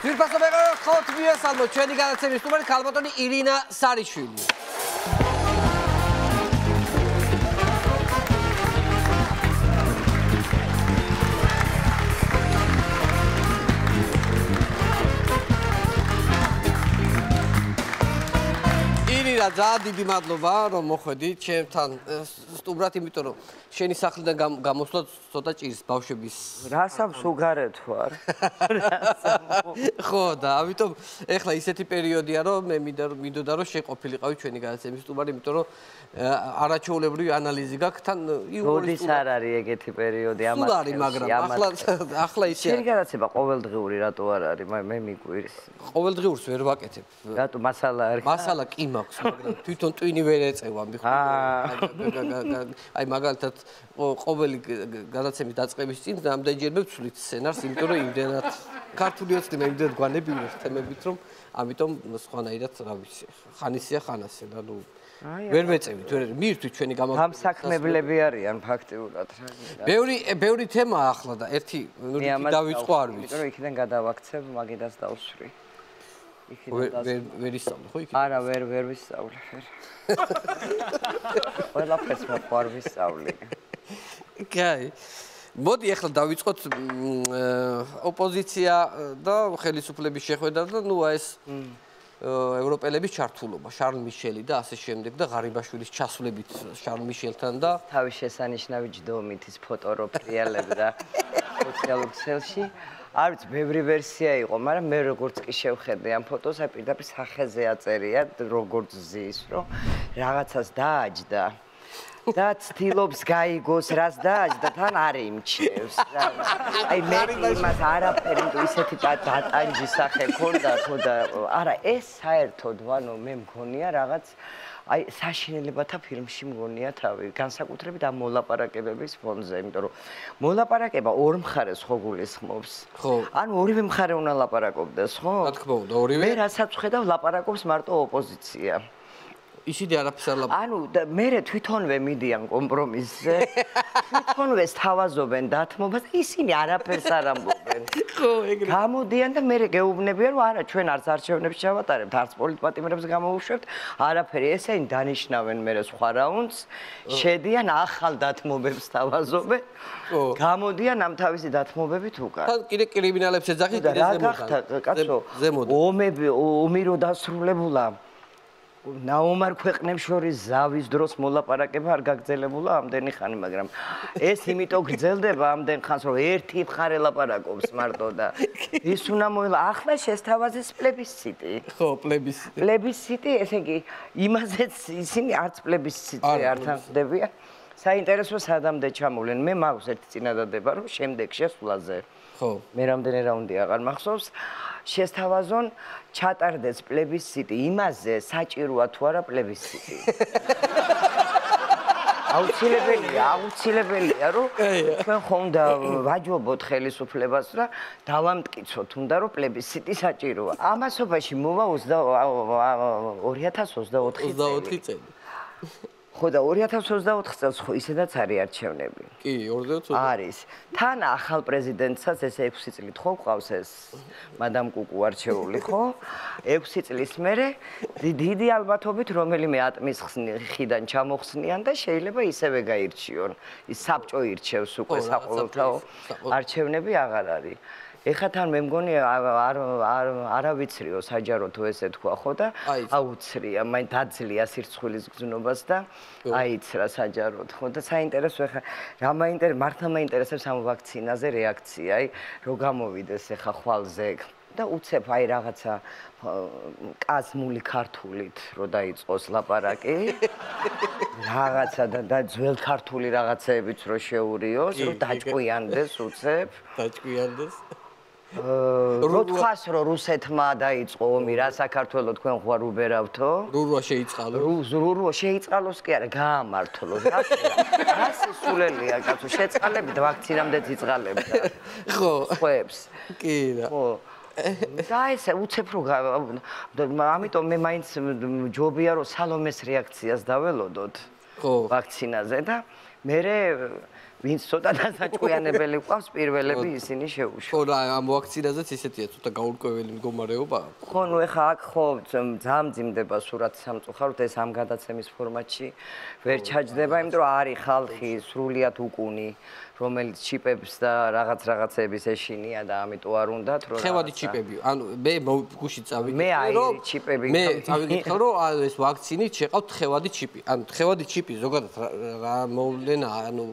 ძვირფასო მეგობრებო, ხოთ მივესალმოთ ჩვენი განაცემის სტუმარი ქალბატონი ირინა სარიშვილი. ირინა, ძალიან დიდი მადლობა, რომ მოხვედით ჩემთან სტუმრად, იმიტომ რომ შენი სახლიდან გამოსვლა ცოტა ჭირს ბავშვების. რასამ სუგარეთ ვარ. ხო და ამიტომ ეხლა ისეთი პერიოდია რომ მე მინდოდა რომ შეყოფილიყავი ჩვენი განაცემის სტუმარი, იმიტომ რომ არაჩვეულებრივი ანალიზი გაქვს თან როდის არ არის ეგეთი პერიოდი ამას. სულ არის, მაგრამ ახლა ისე შენი განაცემა ყოველდღიური რატო არ არის? მე მიგვირის. ყოველდღიურს ვერ ვაკეთებ. რატო მასალა არის? მასალა კი მაქვს, მაგრამ თვითონ ტვინი ვერ ეწევა აი მაგალითად ყოველი განაცემის დაწყების წინ რამდენჯერმე ვცვლით სცენარს, იმიტომ რომ იმდენად ქართული ოცნება იმდენად გვანებიულებს თემებით, რომ ამიტომ სხვანაირად რა ვიცი, ხანისია ხანასია, ანუ ვერ მეწევით, მივირთვით ჩვენი გამოკვლევა. გამსაქმებლები არიან ფაქტიურად. ბევრი თემაა ახლა და ერთი დავიწყო არ ვიცი. იმიტომ რომ იქიდან გადავაქცევ, მაგიდას დავსვრი. ვერ ისწავლე ხო იქ? არა, ვერ ვისწავლე. ყველაფერს მოყვარ ვისწავლე. კაი. მოდი ახლა დავიწყოთ ოპოზიცია და ხელისუფლების შეხვედრა და ნუ ეს ევროპელების ჩართულობა, შარლ მიშელი და ასე შემდეგ და ღარიბაშვილის ჩასვლებით შარლ მიშელთან და თავის შესანიშნავი ჯდომით ის ფოტო რო ფრიალებდა სოციალურ ქსელში. არ ვიცი, ბევრი ვერსია იყო, მაგრამ მე როგორც კი შევხედე ამ ფოტოს, აი პირდაპირ სახეზე აწერია, როგორც ზის, რომ რაღაცას დააჯდა. და ცდილობს გაიგოს, რას დააჯდა, თან არ იმჩნევს. აი მე იმას არაფერი ისეთი დატანჯი სახე ქონდა, ხოდა არა, ეს საერთოდ, ანუ მე მგონია რაღაც აი საშინელებათა ფილმში მგონია თავი, განსაკუთრებით ამ მოლაპარაკებების ფონზე, იმიტომ რომ მოლაპარაკება ორ მხარეს ხო გულისხმობს. ხო. ანუ ორივე მხარე უნდა ლაპარაკობდეს, ხო? რა თქმა უნდა, ორივე. მე რასაც ვხედავ, ლაპარაკობს მარტო ოპოზიცია. ისინი არაფერს არ ლაპარაკობენ. ანუ მე თვითონვე მიდიან კომპრომისზე. თვითონვე სთავაზობენ დათმობას, ისინი არაფერს არ ამბობენ. ხო, ეგრე. გამოდიან და მე გეუბნებიან, რომ არა, ჩვენ არც არჩევნებს ჩავატარებთ, არც პოლიტპატიმრებს გამოვუშვებთ, არაფერი, ესენი დანიშნავენ მე სხვა რაუნდს, შედიან ახალ დათმობებს სთავაზობენ. გამოდიან ამ თავისი დათმობებით უკან. თან კიდე კრიმინალებს ეძახით კიდე ზემოდან. რა გახდა, კაცო? ომი რო დასრულებულა. ნაომარ ქვეყნებს შორის ზავის დროს მოლაპარაკება არ გაგრძელებულა ამდენი ხანი, მაგრამ ეს იმიტომ გრძელდება ამდენ ხანს, რომ ერთი მხარე ლაპარაკობს მარტო და ის უნდა მოილა. ახლა შესთავაზეს პლებისციტი. ხო, პლებისციტი. პლებისციტი, ესე იგი, იმაზეც ისინი არც პლებისციტზე არ თანხმდებიან. საინტერესო სადამდე ჩამოვლენ. მე მაქვს ერთი წინადადება, რომ შემდეგ შესვლაზე. ხო. მე რამდენი რაუნდი აღარ მახსოვს. შესთავაზონ ჩატარდეს პლებისციტი იმაზე, საჭიროა თუ არა პლებისციტი. აუცილებელია, რომ ჩვენ ხომ და ვაჯობოთ ხელისუფლებას და დავამტკიცოთ, უნდა რომ პლებისციტი საჭიროა. ამასობაში მოვა 2024 წელი. ხო და 2024 წელს ხო ისედაც არის არჩევნები. კი, 2024. არის. თან ახალ პრეზიდენტსაც ეს 6 წლით ხო ყავს ეს მადამ კუკუ არჩეული, ხო? 6 წლის მერე დიდი ალბათობით რომელიმე ატმის ხიდან ჩამოხსნიან და შეიძლება ისევე გაირჩიონ. ის საბჭო ირჩევს უკვე საყოველთაო არჩევნები აღარ არის. ეხლა თან მე მგონი არავიცრიო საჯარო თუ ესე თქვა ხო და აუცრია, მაინც დაძლია სირცხვილის გზნობას და აიცრა საჯაროდ ხო და საინტერესო ეხლა რა მართლა მაინტერესებს ამ ვაქცინაზე რეაქცია, აი რო გამოვიდეს ეხლა ხვალზე და უცებ აი რაღაცა კაზმული ქართულით რო დაიწყოს ლაპარაკი რაღაცა და ძველ ქართული რაღაცეებიც რო შეურიოს, რო დაჭკვიანდეს უცებ. დაჭკვიანდეს. რო თქვას რომ რუსეთმა დაიწყო ომი რა საქართველოს თქვენ ხوار უბერავთო? რურვა შეიწყალოს. რურვა შეიწყალოს კი არა, გაამართლოს. რა სულელია კაცო, შეწყალებით ვაქცინამდეც იწყალებდა. ხო. ხვებს. კი რა. ხო. და ესე უცებ რო ამიტომ მე მაინც ჯობია რომ სალომეს რეაქციას დაველოდოთ. ხო. ვაქცინაზე და მერე ვინც ცოტა დასაჭკვიანებელი ყავს პირველები ისინი შეუშვა. ხო რა ამ ვაქცინაზეც ისეთია ცოტა გაურკვეველი მდგომარეობა. ხო ნუ ეხა აქ ხო ძამძიმდება სურათ სამწუხაროდ ეს ამ გადაცემის ფორმატში ვერ ჩაჯდება, იმიტომ რომ არის ხალხი სრულიად უკუნი, რომელიც ჩიპებს და რაღაცების ეშინია და ამიტომ არ უნდათ რომ ხევადი ჩიპები. ანუ მე გუში წავიდე. მე აი ჩიპები. მე წავიდე რომ ეს ვაქცინით შეყავთ ხევადი ჩიპი. ანუ ხევადი ჩიპი ზოგადად რა მოვლენა, ანუ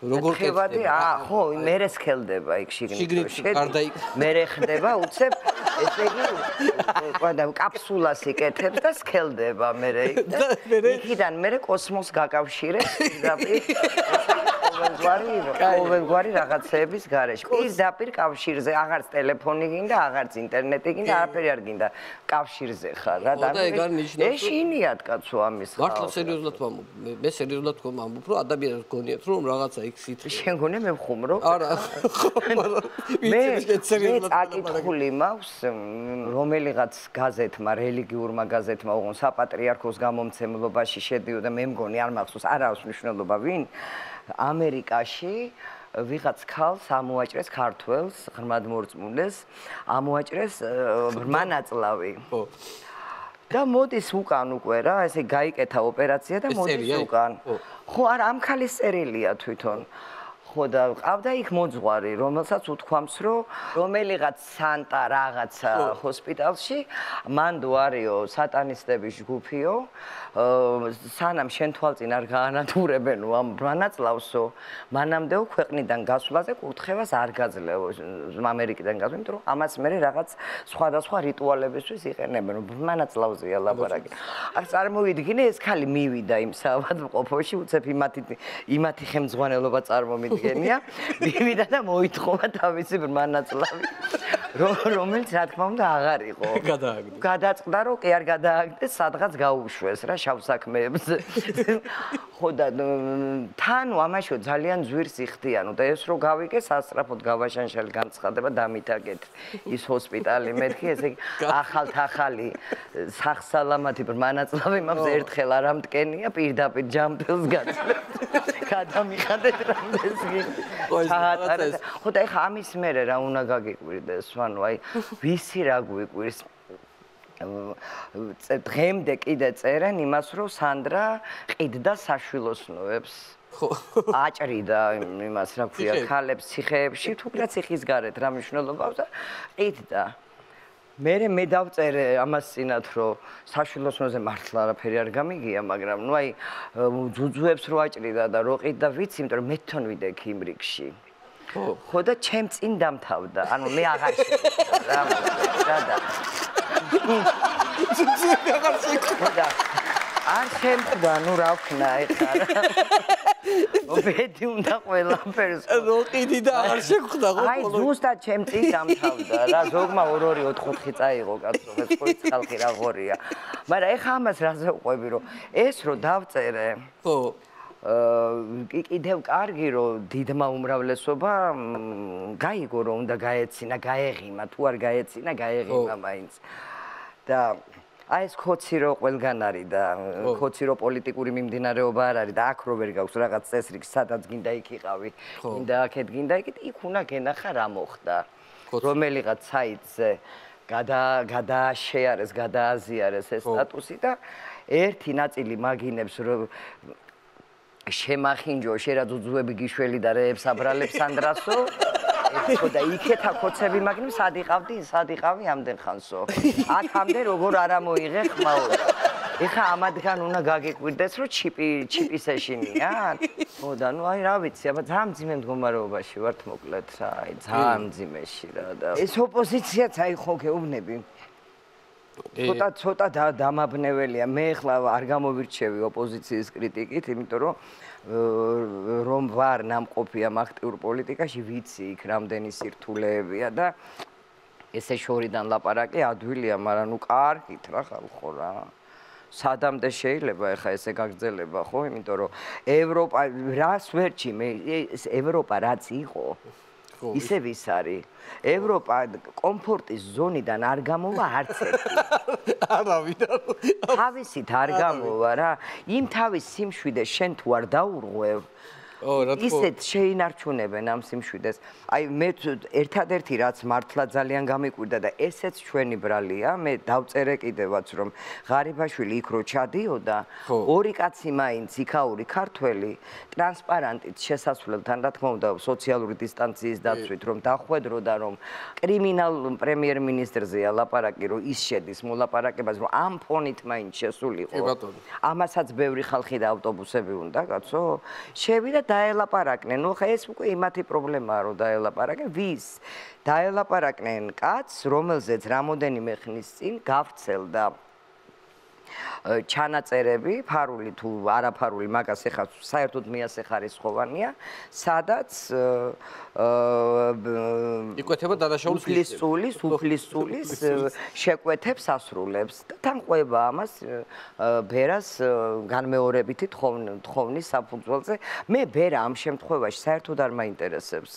როგორ ხევადი ხო მერე სქელდება იქ შიგნით გარდა იქ მერე ხდება უცებ ესე იგი ყოდა კაფსულას იკეთებს და სქელდება მერე იქიდან მერე კოსმოს გაკავშირებს პირდაპირ ყოველგვარი რაღაცების გარეშე პირდაპირ კავშირზე აღარც ტელეფონი გინდა აღარც ინტერნეტი გინდა არაფერი არ გინდა კავშირზე ხარ რა და ეშინიათ კაცო ამის ხალხი მართლა სერიოზულად ვამბობ მე სერიოზულად ვამბობ რომ ადამიანებს გონიათ რომ რაღაცა იქ შენ გონე მე ვხუმრო? არა, მე წაკითხული მაქვს რომელიღაც გაზეთმა, რელიგიურმა გაზეთმა, ოღონდ საპატრიარქოს გამომცემლობაში შედიოდა, მე მგონი არ მახსოვს, არ აქვს მნიშვნელობა ვინ ამერიკაში ვიღაც ქალს ამოაჭრეს ქართველს, ღრმად მორწმუნეს, ამოაჭრეს ბრმანაწლავი. ხო. და მოდის უკან უკვე რა, ესე გაიკეთა ოპერაცია და მოდის უკან. ხო, არა, ამ ქალის წერილია თვითონ. ხო და ყავდა იქ მოძღვარი, რომელსაც უთქვამს, რომ რომელიღაც სანტა რაღაცა ჰოსპიტალში, მანდო არისო სატანისტების ჯგუფიო, სანამ შენ თვალწინ არ გაანადგურებენო ამ ბრანაწლავსო, მანამდეო ქვეყნიდან გასვლაზე კურთხევას არ გაძლევო ამერიკიდან გასვლა, იმიტომ რომ ამას მე რაღაც სხვადასხვა რიტუალებისთვის იყენებენ, რომ ბრანაწლავზეა ლაპარაკი. აქ წარმოვიდგინე ეს ქალი მივიდა იმ საავადმყოფოში, უცებ იმათი ხელმძღვანელობა წარმომიდგენია, მივიდა და მოითხოვა თავისი ბრანაწლავი, რომელიც რა თქმა უნდა აღარ იყო. გადაწყდა რომ კი არ გადააგდეს, სადღაც გაუშვეს რა შავ საქმეებს. ხო და თან ამაშო ძალიან ძვირს იხდიანო და ეს რო გავიგე სასწრაფოდ გავაშანშალი განცხადება დამითაგეთ ის ჰოსპიტალი მეთქი ესე ახალი სახსალამათი ბრანაწლავი მაქვს ერთხელ არ ამტკენია პირდაპირ ჯამპილს გაცლებთ გადამიხადეთ რამდენს გიჩაატარეს ხო და ეხა ამის მერე რა უნდა გაგიკვირდეს ანუ აი ვისი რა გვიკვირს დღემდე კიდე წერენ იმას რომ სანდრა ყიდდა საშვილოსნოებს ხო აჭრიდა იმას რა ქვია ქალებს ციხეებში თუ რა ციხის გარეთ რა მნიშვნელობა აქვს და ყიდდა მე დავწერე ამას წინათ რომ საშვილოსნოზე მართლა არაფერი არ გამიგია მაგრამ ნუ აი ძუძუებს რო აჭრიდა და რო ყიდდა ვიცი იმიტომ რომ მე თვითონ ვიდექ იმ რიგში ხო და ჩემ წინ დამთავრდა ანუ მე აღარ შეგვიძლია რა და არ შემდგა, ნუ რა ვქნა ეხლა რა. ობედი უნდა ყველაფერს. როყიდი და არ შეგვხდა ხო? აი ზუსტად ჩემ წინ დამთავრდა რა, ზოგმა 2-4 წაიღო კაცო, ეს ხო ხალხი რა ღორია. მაგრამ ეხლა ამას რაზე ვყვები რომ ეს რო დავწერე. ხო. კიდევ კარგი რომ დიდმა უმრავლესობა გაიგო რომ უნდა გაეცინა, გაეღიმა, თუ არ გაეცინა, გაეღიმა მაინც. და აი ეს ხოცი რო ყველგან არის და ხოცი რო პოლიტიკური მიმდინარეობა არ არის და აქ რო ვერ გაქვს რაღაც წესრიგი სადაც გინდა იქ იყავი გინდა აქეთ გინდა იქით იქ უნდა გენახა რა მოხდა რომელიღაც საიტზე გადააშეარეს გადააზიარეს ეს სტატუსი და ერთი ნაწილი მაგინებს რომ შემახინჯო შერა ძუძუები გიშველი და რეებს აბრალებს სანდრასო ხო და იქეთა ხოცები მაგნი სად იყავი ამდენ ხანსო აქამდე როგორ არ ამოიღე ხმაო ეხა ამადგან უნდა გაგიკვირდეს რომ ჩიპის ეშინია ხო და ნუ აი რა ვიცი აბა ძალიან მძიმე მდგომარეობაში ვართ მოკლედ რა აი ძალიან მძიმეში რა და ეს ოპოზიციაც აი ხო გეუბნები ცოტა დამაბნეველია მე ახლა არ გამოვირჩევი ოპოზიციის კრიტიკით იმიტომ რომ ვარ ნამყოფი ამ აქტიურ პოლიტიკაში ვიცი იქ რამდენი სირთულეებია და ესე შორიდან ლაპარაკი ადვილია მაგრამ ნუ კარგით რა ხალხო რა სადამდე შეიძლება ეხა ესე გაგრძელება ხო იმიტომ რომ ევროპა რას ვერჩი მე ევროპა რაც იყო ისევ ის არის ევროპა კომფორტის ზონიდან არ გამოვა არც ერთი არავიდან თავისით არ გამოვა რა იმ თავის სიმშვიდე შენ თუ არ დაურღვევ ისეთ შეინარჩუნებენ ამ სიმშვიდეს. აი მე ერთადერთი რაც მართლა ძალიან გამიკვირდა და ესეც ჩვენი ბრალია, მე დავწერე კიდევაც რომ ღარიბაშვილი იქ რო ჩადიოდა, ორი კაცი მაინც იქაური ქართველი ტრანსპარანტით შესასვლელთან, რა თქმა უნდა, სოციალური დისტანციის დაცვით რომ დახვედროდა რომ კრიმინალ პრემიერ-მინისტრზეა ლაპარაკი, რომ ის შედის მოლაპარაკებას, რომ ამ ფონით მაინც შესულიყო. ამასაც ბევრი ხალხი და ავტობუსები უნდა, კაცო. შევიდა დაელაპარაკნენ. ნუ ხა ეს უკვე იმათი პრობლემაა, რომ დაელაპარაკენ. ვის? დაელაპარაკნენ კაცს, რომელზეც რამოდენიმე ხნის წინ გავრცელდა ჩანაწერები, ფარული თუ არაფარული, მაგას ეხლა საერთოდ მიასეხარისხოვანია, სადაც იკვეთება დადაშაულის უფლისწულის შეკვეთებს ასრულებს და თან ყვება ამას ბერას განმეორებითი თხოვნის საფუძველზე. მე ბერა ამ შემთხვევაში საერთოდ არ მაინტერესებს.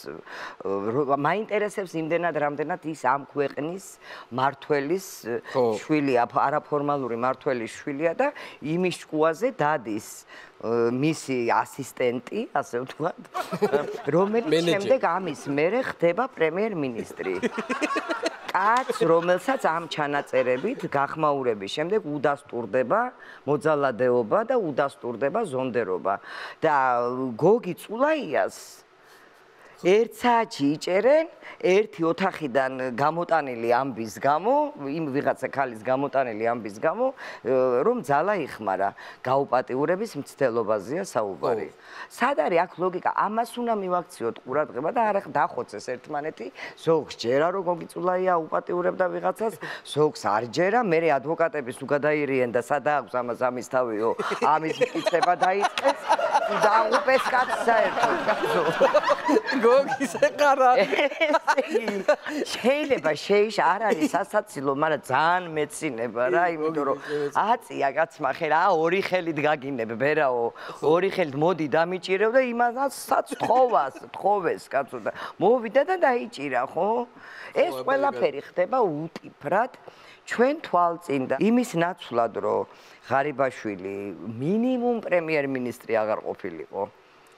მაინტერესებს იმდენად, რამდენად ის ამ ქვეყნის მართველის შვილი, არაფორმალური მართველის შვილია და იმის ჭკუაზე დადის მისი ასისტენტი, ასე ვთქვათ, რომელიც შემდეგ ამის მერე ხდება პრემიერ-მინისტრი. კაც, რომელსაც ამ ჩანაწერებით გახმაურების შემდეგ udasturდება მოძალადეობა და udasturდება ზონდერობა. და გოგი წულაიას ერთ საათში იჭერენ, ერთი ოთახიდან გამოტანილი ამბის გამო, იმ ვიღაცა ქალის გამოტანილი ამბის გამო, რომ ძალა იხმარა, გაუპატიურების მცდელობაზეა საუბარი. სად არის აქ ლოგიკა? ამას უნდა მივაქციოთ ყურადღება და არ დახოცეს ერთმანეთი, ზოგს ჯერა რომ გოგი წულაია უპატიურებდა ვიღაცას, ზოგს არ ჯერა, მერე ადვოკატების თუ გადაირიენ და სადა აქვს ამას ამის თავიო, ამის მტკიცება დაიწყეს, დაუღუპეს კაცს საერთოდ. გოგის ეყარა. შეიძლება არ არის სასაცილო, მაგრამ ძალიან მეცინება რა, იმიტომ რომ აწია კაცმა ხელა, ორი ხელით გაგინებ, ბერაო, ორი ხელით მოდი დამიჭირებ და იმასაც თხოვეს კაცო და მოვიდა და დაიჭირა, ხო? ეს ყველაფერი ხდება უტიფრად ჩვენ თვალწინ და იმის ნაცვლად, რომ ღარიბაშვილი მინიმუმ პრემიერ-მინისტრი აღარ ყოფილიყო.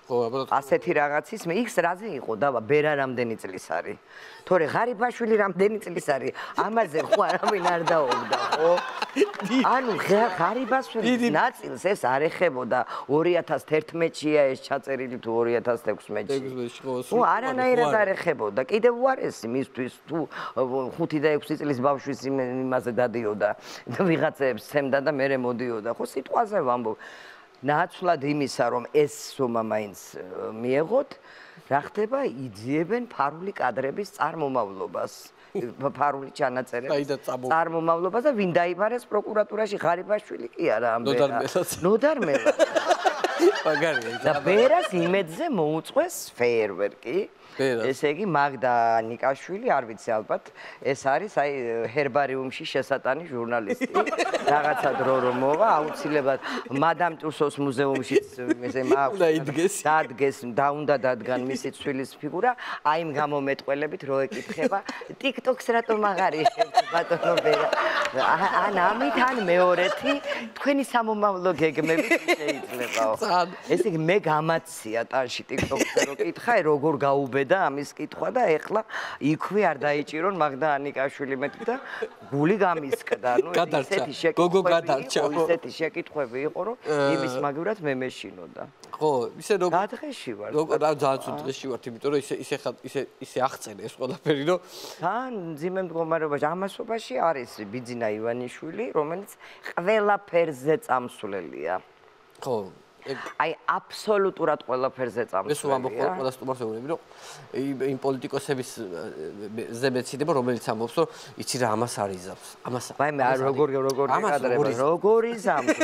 ასეთი რაღაცის მე იქს რაზე იყო დავა ბერა რამდენი წლის არის თორე ღარიბაშვილი რამდენი წლის არის ამაზე ხო არავინ არ დაობდა ხო ანუ ღარიბაშვილის ნაწილს ეს არ ეხებოდა 2011-ია ეს ჩაწერილი თუ 2016-ში ხო არანაირად არ ეხებოდა კიდევ უარესი მისთვის თუ 5 და 6 წლის ბავშვის იმაზე დადიოდა და ვიღაცებს სცემდა და მერე მოდიოდა ხო სიტყვაზე ვამბობ ნაცვლად იმისა, რომ ეს სუმა მაინც მიეღოთ, რა ხდება, იძიებენ ფარული კადრების წარმომავლობას, ფარული ჩანაწერების წარმომავლობას და ვინ დაიბარეს პროკურატურაში ღარიბაშვილი კი არა ამ ნოდარმელა. და ბერას იმედზე მოუწყვეს ფეიერვერკი. ესე იგი მაგდა ნიკაშვილი, არ ვიცი ალბათ, ეს არის აი ჰერბარიუმში შესატანი ჟურნალისტი. რაღაცა დრო რომ მოვა, აუცილებლად მადამ ტუსოს მუზეუმში ესე დადგეს და უნდა დადგან მისი ცვილის ფიგურა, აი იმ გამომეტყველებით რო ეკითხება, TikTok-ს რატომ აღარ იღებთ ბატონო ბერა? ან ამით ან მეორეთი თქვენი სამომავლო გეგმები შეიძლებაო. ესე იგი მე გამაცია ტანში TikTok-ზე რო კითხა, როგორ გაუბე და ამის კითხვა და ეხლა იქვე არ დაიჭირონ მაგდა ანიკაშვილი მეტი და გული გამისკდა. ნუ ისეთი შეკითხვები იყო, რომ იმის მაგივრად მე მეშინოდა. ხო, ისე როგორ გადღეში ვარ. ძალიან ცუდ დღეში ვარ, იმიტომ რომ ისე აღწენე ეს ყველაფერი, რომ თან მძიმე მდგომარეობაში ამასობაში არის ბიძინა ივანიშვილი, რომელიც ყველაფერზე წამსვლელია. ხო. აი აბსოლუტურად ყველაფერზე წამსვლელია. ეს ვამბობ ყველა სტუმარს ვეუბნები, რომ იმ პოლიტიკოსების ზემეციდება, რომელიც ამბობს, რომ იცი რა ამას არ იზამს. ამას აი მე როგორ ეკადრება, როგორ იზამს.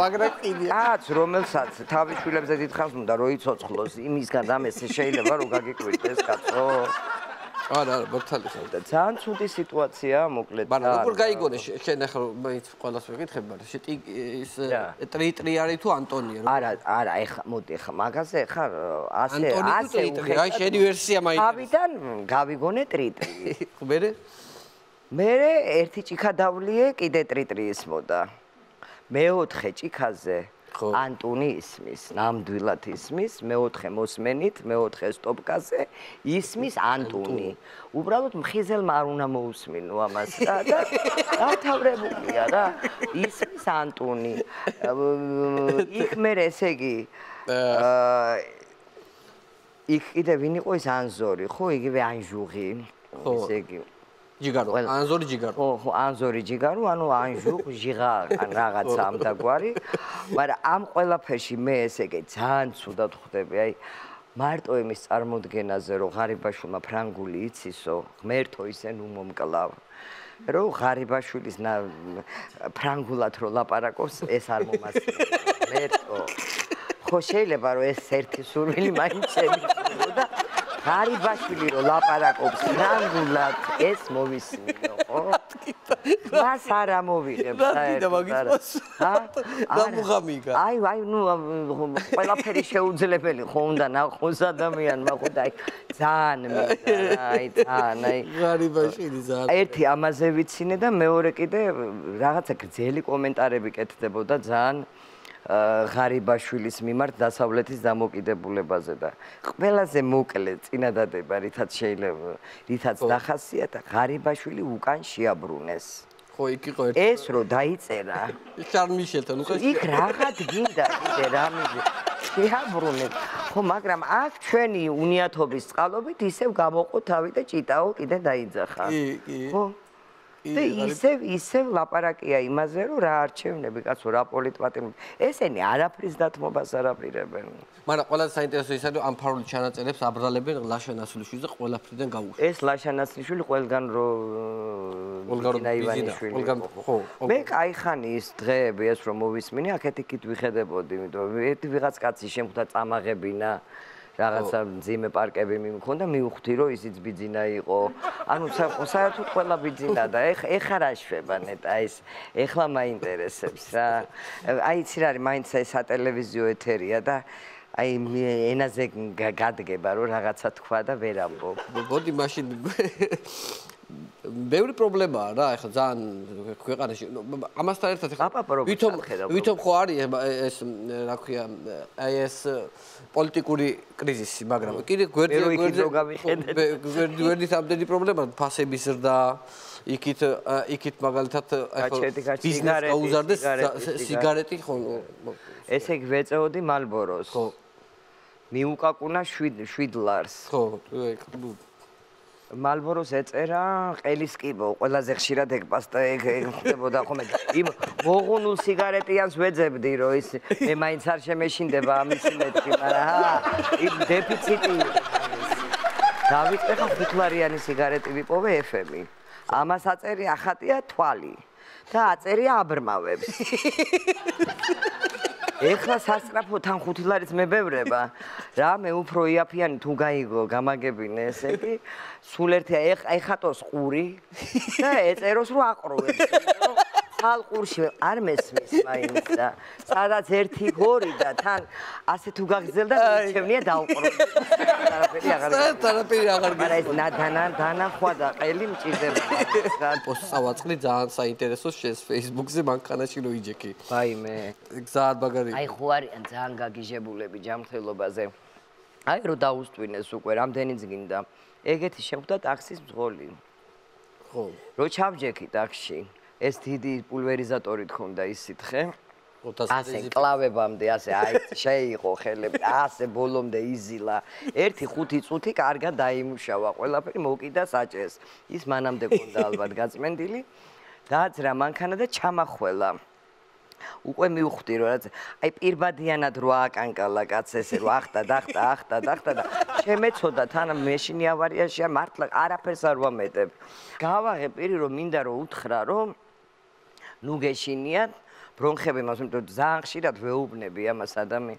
მაგრამ კიდია. კაც, რომელსაც თავის შვილებზე დიდხანს უნდა რომ იცოცხლოს, იმისგან ამას შეიძლება რომ გაგიკვირდეს კაცო. არა, მართალია. ძალიან ცუდი სიტუაციაა, მოკლედ. მაგრამ როგორ გაიგონე შენ ახლა მაინც ყველას ვეკითხებ, მაგრამ ის ტრიტრი არის თუ ანტონია? არა, ეხლა მოდი ეხლა მაგაზე ეხლა ასე აი შენი ვერსია მაინც. თავიდან გავიგონე ტრიტრი. ხო მერე? მერე ერთი ჭიქა დავლიე, კიდე ტრიტრი ისმოდა. მეოთხე ჭიქაზე ანტუნი ისმის, ნამდვილად ისმის, მეოთხე მოსმენით, მეოთხე სტოპკაზე ისმის ანტუნი. უბრალოდ მხიზელმა არ უნდა მოусმინო ამას და დათავრებულია რა. ისმის ანტუნი. იქ მე ესე იგი იქ კიდე ვინ იყო ეს ანზორი, ხო, იგივე ანჟუღი. ესე იგი ჯიგარო, ანზორი ჯიგარო. ხო, ანზორი ჯიგარო, ანუ ანჟუღ, ჟიღა, ან რაღაცა ამ დაგვარი. მაგრამ ამ ყველაფერში მე ესე იგი ძალიან ცუდად ხვდები, აი მარტო იმის წარმოდგენაზე, რომ ღარიბაშვილმა ფრანგული იცისო, ღმერთო ისე ნუ მომკლავ. რომ ღარიბაშვილის ფრანგულად რო ლაპარაკობს, ეს არ მომასწრებია. ღმერთო. ხო შეიძლება რომ ეს ერთი სურვილი მაინც შეგვიძლია და ღარიბაშვილი რო ლაპარაკობს ფრანგულად, ეს მოვისმინო, ხო? მას არ ამოვიღებ საერთოდ. დამუღამიგა. აი, ნუ ყველაფერი შეუძლებელი ხო უნდა ნახოს ადამიანმა, ხო და აი ძალიან მინდა, აი ძალიან, აი ღარიბაშვილი ძალიან. ერთი ამაზე ვიცინე და მეორე კიდე რაღაცა გრძელი კომენტარები კეთდებოდა ძალიან ღარიბაშვილის მიმართ დასავლეთის დამოკიდებულებაზე და ყველაზე მოკლე წინადადება რითაც დახასიათა ღარიბაშვილი უკან შეაბრუნეს. ხო, იქ იყო ერთი. ეს რო დაიწერა. შარლ მიშელთან უკვე იქ რაღაც გინდა კიდე რამე შეაბრუნეთ. ხო, მაგრამ აქ ჩვენი უნიათობის წყალობით ისევ გამოყო თავი და ჭიტაო კიდე დაიძახა. კი. ხო. და ისევ ლაპარაკია იმაზე, რომ რა არჩევნები, კაცო, რა პოლიტპატიმრები. ესენი არაფრის დათმობას არ აპირებენ. მაგრამ ყველაზე საინტერესო ისაა, რომ ამ ფარული ჩანაწერებს აბრალებენ ლაშა ნასლიშვილს და ყველაფრიდან გაუშვეს. ეს ლაშა ნასლიშვილი ყველგან რო ოლგა ივანიშვილი. ხო. მე кайხანი ის დღეები ეს რომ მოვისმინე, აქეთ-იქით ვიხედებოდი, იმიტომ ერთი ვიღაც კაცი შემხვდა წამაღებინა. რაღაცა მძიმე პარკები მიმქონდა, მივხვდი რომ ისიც ბიძინა იყო. ანუ საერთოდ ყველა ბიძინა და ეხა რა შვება ნეტა ეს ეხლა მაინტერესებს რა. აი იცი რა არის, მაინც ეს სატელევიზიო ეთერია და აი ენაზე გადგება რომ რაღაცა თქვა და ვერ ამბობ. მოდი მაშინ ბევრი პრობლემაა რა, ეხლა ძალიან ქვეყანაში. ამასთან ერთად ეხლა ვითომ ხო არის ეს რა ქვია, აი ეს პოლიტიკური კრიზისი, მაგრამ კიდე გვერდით ამდენი პრობლემა, ფასების ზრდა, იქით მაგალითად ბიზნეს გაუზარდეს სიგარეტი ხო. ესე იგი ვეწეოდი მალბოროს. ხო. მიუკაკუნა 7 ლარს. ხო, მალბოროს ეწერა ყელის კიბო, ყველაზე ხშირად ეგ პასტა ეგ ხდებოდა ხომ იმ მოღუნულ სიგარეტიანს ვეძებდი რომ ის მე მაინც არ შემეშინდება ამისი მეთქი, მაგრამ იმ დეფიციტი დავიწყე ხა 5 ლარიანი სიგარეტი ვიპოვე FM-ი. ამას აწერი ახატია თვალი და აწერია აბრმავებს. ეხლა სასწრაფო თან 5 ლარიც მებევრება. რა მე უფრო იაფიანი თუ გაიგო გამაგებინე ესე იგი სულ ერთი ეხატოს ყური და ეწეროს რომ აყროვებს. ალყურში არ მესმის მაინც და სადაც 1-2 და თან ასე თუ გაგრძელდა მიჩევნია დაუყროს. არაფერი აღარ მაგრამ ეს დანახვა და ყელი მჭირდება. პოსტს ავაწყდი ძალიან საინტერესო შენს Facebook-ზე მანქანაში რო იჯექი. ვაიმე. ძალიან მაგარი. აი ხო არიან ძალიან გაგიჟებულები ჯანმრთელობაზე. აი რო დაუსტვინეს უკვე რამდენიც გინდა. ეგეთი შეხვდა ტაქსის მძღოლი. ხო. რო ჩავჯექი ტაქსში. ეს დიდი პულვერიზატორით ხონდა ის სითხე. ასე კლავებამდე ასე აი შეიყო ხელები, ასე ბოლომდე იზილა. 1-5 წუთი კარგად დაიმუშავა, ყველაფერი მოკიდა საჭეს. ის მანამდე ქონდა ალბათ გაწმენდილი. დააძრა მანქანა და ჩამახველა. უკვე მივხვდი რომ რაც აი პირბადიანად რო ააკანკალა კაცს ესე რო ახტა და შემეცოდა თან მეშინი ავარიაშია მართლა არაფერს არ ვამეტებ. გავაღე პირი რომ მინდა რომ უთხრა რომ ნუ გეშინიათ ბრონხები მას იმიტომ ძალიან ხშირად ვეუბნები ამას ადამი.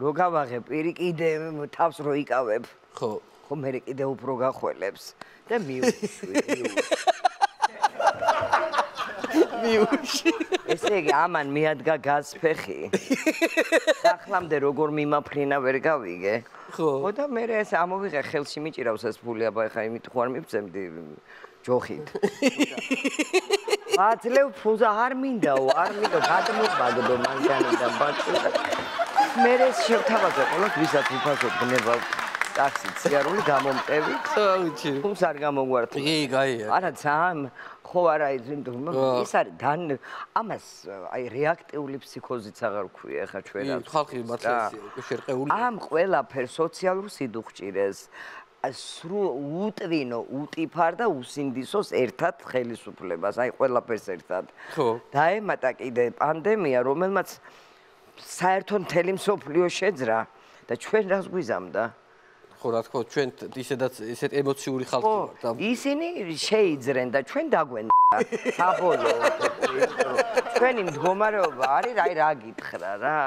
რო გავაღე პირი კიდე თავს რო იკავებ. ხო. ხო მე კიდე უფრო გახველებს და მივუშვი. ესე იგი ამან მიადგა გაზფეხი. სახლამდე როგორ მიმაფრინა ვერ გავიგე. ხო და მე ეს ამოვიღე ხელში მიჭირავს ეს ფული აბა ხა იმით ხო არ მივცემდი ჯოხით. აძლევ ფულზე არ მინდაო, არ მინდა გადმოყბაგდო მანქანი და ბატონი. მე ეს შევთავაზე ყოველთვის ვისაც უფასოდ გნებავ ტაქსით სიარული გამომტევით. ვიცი. თუმცა არ გამოგვართ. გაია. არა ძალიან ხო არა ის არის ამას აი რეაქტიული ფსიქოზიც აღარ ქვია ხა ჩვენ რა. ხალხი მართლა შერყეული. ამ ყველაფერ სოციალურ სიდუხჭირეს სრულ უტვინო, უტიფარ და უსინდისოს ერთად ხელისუფლებას, აი ყველაფერს ერთად. ხო. დაემატა კიდე პანდემია, რომელმაც საერთოდ მთელი მსოფლიო შეძრა და ჩვენ რას გვიზამდა? ხო, რა თქმა უნდა, ჩვენ ისედაც ესეთ ემოციური ხალხი ვართ და ისინი შეიძრენ და ჩვენ დაგვენდა. საბოლოოდ ჩვენი მდგომარეობა არის აი რა გითხრა რა.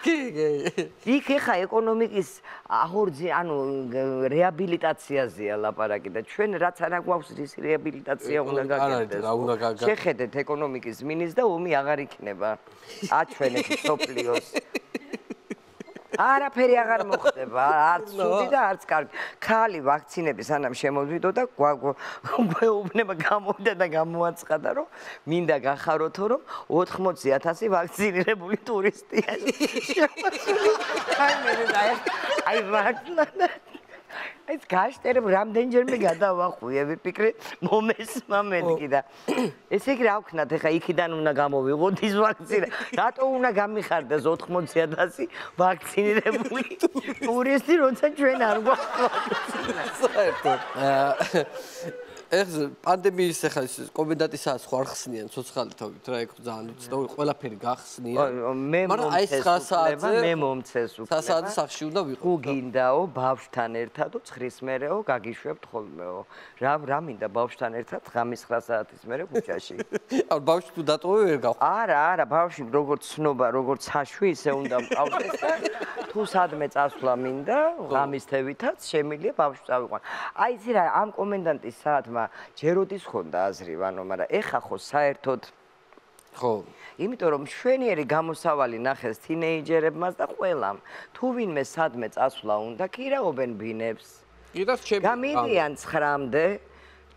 კი. იქ ეხა ეკონომიკის აღორძი ანუ რეაბილიტაციაზეა ლაპარაკი და ჩვენ რაც არა გვაქვს ის რეაბილიტაცია უნდა გაკეთდეს. შეხედეთ ეკონომიკის მინისტრს და ომი აღარ იქნება. აჩვენეთ სოფლიოს. არაფერი აღარ მოხდება, არც ცუდი და არც კარგი. ხალი ვაქცინები სანამ შემოვიდო და გვეუბნება გამოვიდა და გამოაცხადა, რომ მინდა გახაროთო, რომ 80,000 ვაქცინირებული ტურისტია. აი მართლა ეს გაშტერებ რამდენჯერმე გადავახვიე ვიფიქრე მომესმა მეთქი და ესე იგი რა ვქნათ ეხა იქიდან უნდა გამოვიღოთ ის ვაქცინა რატო უნდა გამიხარდეს 80,000 ვაქცინირებული ტურისტი როცა ჩვენ არ გვაქვს საერთოდ ეს პანდემიის ახლა კომენდანტის საათს ხო არ ხსნიან ცოცხალი თობით რა ეგ ძალიან უცნაური ყველაფერი გახსნიან მაგრამ აი 9 საათზე მე მომცეს უკვე 9 საათზე სახში უნდა ვიყო გინდაო ბავშვთან ერთად და ცხრის მერეო გაგიშვებთ ხოლმეო რა მინდა ბავშვთან ერთად ღამის 9 საათის მერე ქუჩაში ან ბავშვი თუ დატოვე ვერ გავხ არა ბავშვი როგორც ცნობა როგორც საშვი ისე უნდა მყავდეს და თუ სადმე წასვლა მინდა ღამის თევითაც შემიძლია ბავშვს წავიყვან აი იცი რა ამ კომენდანტის საათმა ჯეროდის ხონდა აზრი ვანო მაგრამ ეხა ხო საერთოდ ხო იმიტომ რომ მშვენიერი გამოსავალი ნახეს თინეიჯერებმაც და ყველამ თუ ვინმე სადმე წასვლა უნდა კირაობენ ბინებს კი და რჩები გამიდიან 9-მდე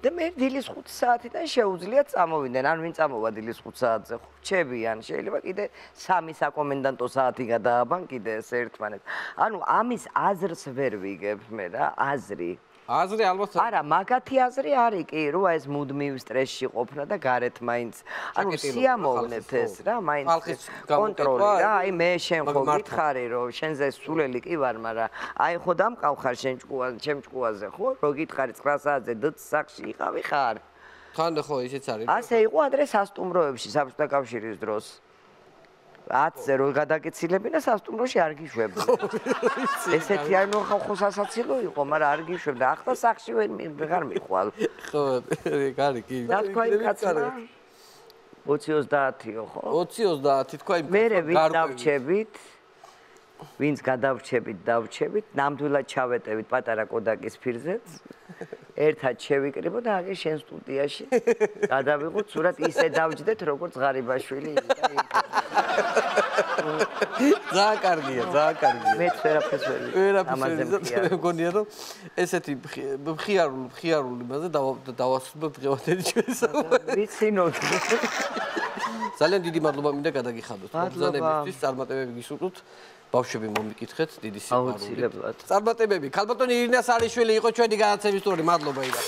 და მე დილის 5 საათიდან შეუძლიათ წამოვიდნენ ან ვინ წამოვა დილის 5 საათზე რჩებიან შეიძლება კიდე 3 საკომენდანტო საათი გადააბან კიდე ეს ერთმანეთს ანუ ამის აზრს ვერ ვიგებ მე რა აზრი ალბათ არა მაგათი აზრი არის კი რომ ეს მუდმივ სტრესში ყოფნა და გარეთ მაინც ანუ სიამოვნეთ ეს რა მაინც კონტროლი რა აი მე შენ ხო გითხარი რომ შენზე სულელი კი ვარ მაგრამ აი ხო დამყავ ხარ შენ ჩემ ჭკუაზე ხო რო გითხარი 9 საათზე დ სახში იყავი ხარ თან ხო ისეც არის ასე იყო ადრე სასტუმროებში საბჭოთა კავშირის დროს 10-ზე რო გადაკეცილებინა სასტუმროში არ გიშვებდი. ესეთი არ ხო სასაცილო იყო, მაგრამ არ გიშვებდი. ახლა სახში ვეღარ მიხვალ. ხო, გარი კი. და თქვა იმ კაცმა 20-30-იო ხო? 20-30 თქვა იმ მე ვინც დავჩებით ვინც გადავჩებით, ნამდვილად ჩავეტევით პატარა კოდაკის ფირზეც. ერთად შევიკრიბო და აგე შენ სტუდიაში გადავიღოთ სურათ ისე დავჯდეთ როგორც ღარიბაშვილი ძალიან კარგია მეც ვერაფერს ვერ მგონია რომ ესეთი მხიარული მასე დავასრულებ დღევანდელი ჩვენს ვიცინოთ ძალიან დიდი მადლობა მინდა გადაგიხადოთ ბრძანებისთვის წარმატებები გისურვებთ ბავშვები მომიკითხეთ დიდი სიყვარული. აუცილებლად. წარმატებები. ქალბატონი ირინა სარიშვილი იყო ჩვენი განაცემის სტუმარი. მადლობა ირინა.